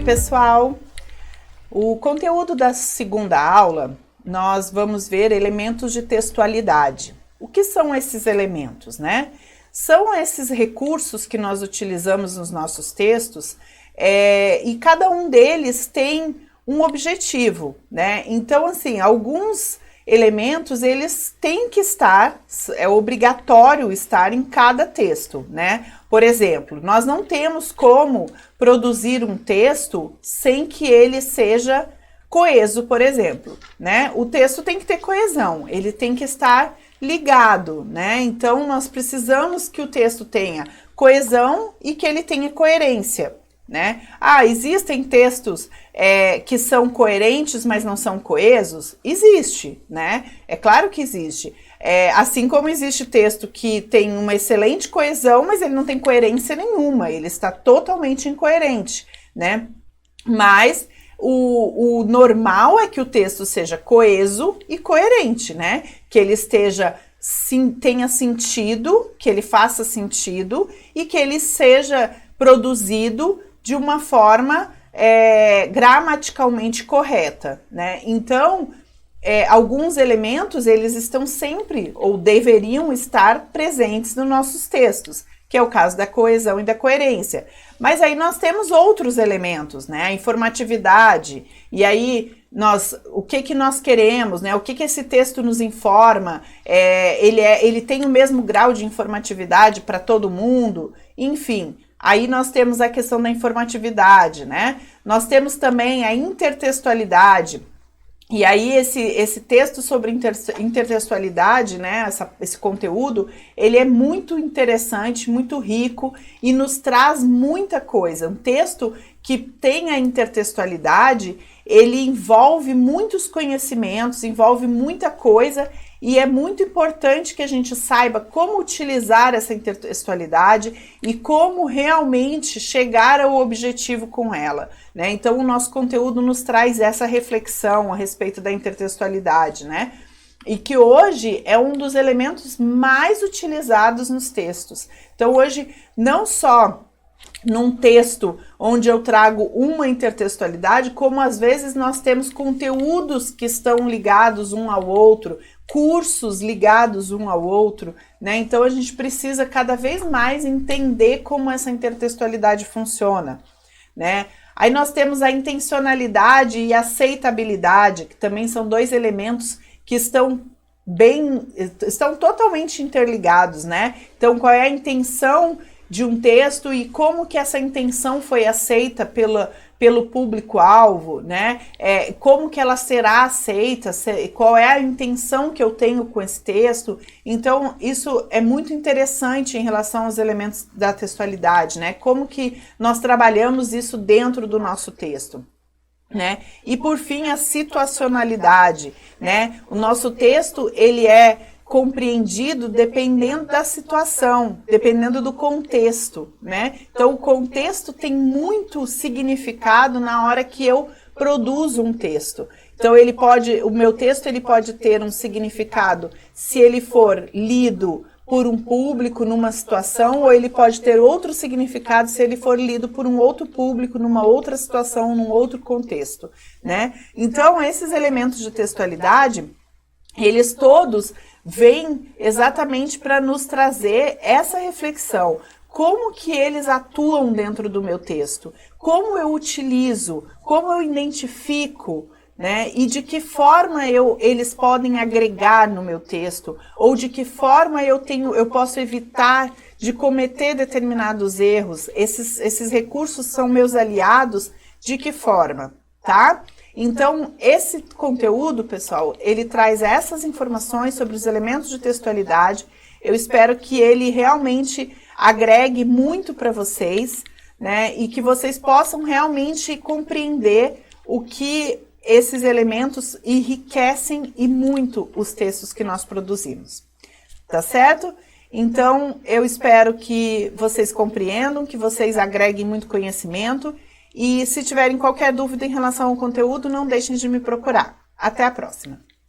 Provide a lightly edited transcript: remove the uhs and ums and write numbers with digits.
pessoal! O conteúdo da segunda aula, nós vamos ver elementos de textualidade. O que são esses elementos, né? São esses recursos que nós utilizamos nos nossos textos e cada um deles tem um objetivo, né? Então, assim, alguns elementos, eles têm que estar, é obrigatório estar em cada texto, né? Por exemplo, nós não temos como produzir um texto sem que ele seja coeso, por exemplo, né? O texto tem que ter coesão, ele tem que estar ligado, né? Então, nós precisamos que o texto tenha coesão e que ele tenha coerência, né? Existem textos que são coerentes, mas não são coesos? Existe, né? É claro que existe. Assim como existe texto que tem uma excelente coesão, mas ele não tem coerência nenhuma, ele está totalmente incoerente, né? Mas o normal é que o texto seja coeso e coerente, né? Que ele tenha sentido, que ele faça sentido e que ele seja produzido de uma forma gramaticalmente correta, né? Então, alguns elementos, eles estão sempre, ou deveriam estar presentes nos nossos textos, que é o caso da coesão e da coerência. Mas aí nós temos outros elementos, né? A informatividade, e aí o que nós queremos, né? O que esse texto nos informa, ele tem o mesmo grau de informatividade para todo mundo, enfim. Aí nós temos a questão da informatividade, né? Nós temos também a intertextualidade. E aí esse texto sobre intertextualidade, né, esse conteúdo, ele é muito interessante, muito rico e nos traz muita coisa. Um texto que tem a intertextualidade, ele envolve muitos conhecimentos, envolve muita coisa e é muito importante que a gente saiba como utilizar essa intertextualidade e como realmente chegar ao objetivo com ela, né? Então, o nosso conteúdo nos traz essa reflexão a respeito da intertextualidade, né? E que hoje é um dos elementos mais utilizados nos textos. Então, hoje, não só num texto onde eu trago uma intertextualidade, como às vezes nós temos conteúdos que estão ligados um ao outro, cursos ligados um ao outro, né? Então a gente precisa cada vez mais entender como essa intertextualidade funciona, né? Aí nós temos a intencionalidade e a aceitabilidade, que também são dois elementos que estão totalmente interligados, né? Então, qual é a intenção de um texto e como que essa intenção foi aceita pelo público-alvo, né? Como que ela será aceita, qual é a intenção que eu tenho com esse texto. Então, isso é muito interessante em relação aos elementos da textualidade, né? Como que nós trabalhamos isso dentro do nosso texto, né? E, por fim, a situacionalidade, né? O nosso texto, ele é compreendido dependendo da situação, dependendo do contexto, né? Então, o contexto tem muito significado na hora que eu produzo um texto. Então, o meu texto ele pode ter um significado se ele for lido por um público numa situação, ou ele pode ter outro significado se ele for lido por um outro público numa outra situação, num outro contexto, né? Então, esses elementos de textualidade, eles todos vêm exatamente para nos trazer essa reflexão. Como que eles atuam dentro do meu texto? Como eu utilizo? Como eu identifico? Né? E de que forma eles podem agregar no meu texto? Ou de que forma eu posso evitar de cometer determinados erros? Esses recursos são meus aliados? De que forma? Tá? Então, esse conteúdo, pessoal, ele traz essas informações sobre os elementos de textualidade. Eu espero que ele realmente agregue muito para vocês, né? E que vocês possam realmente compreender o que esses elementos enriquecem e muito os textos que nós produzimos. Tá certo? Então, eu espero que vocês compreendam, que vocês agreguem muito conhecimento. E se tiverem qualquer dúvida em relação ao conteúdo, não deixem de me procurar. Até a próxima!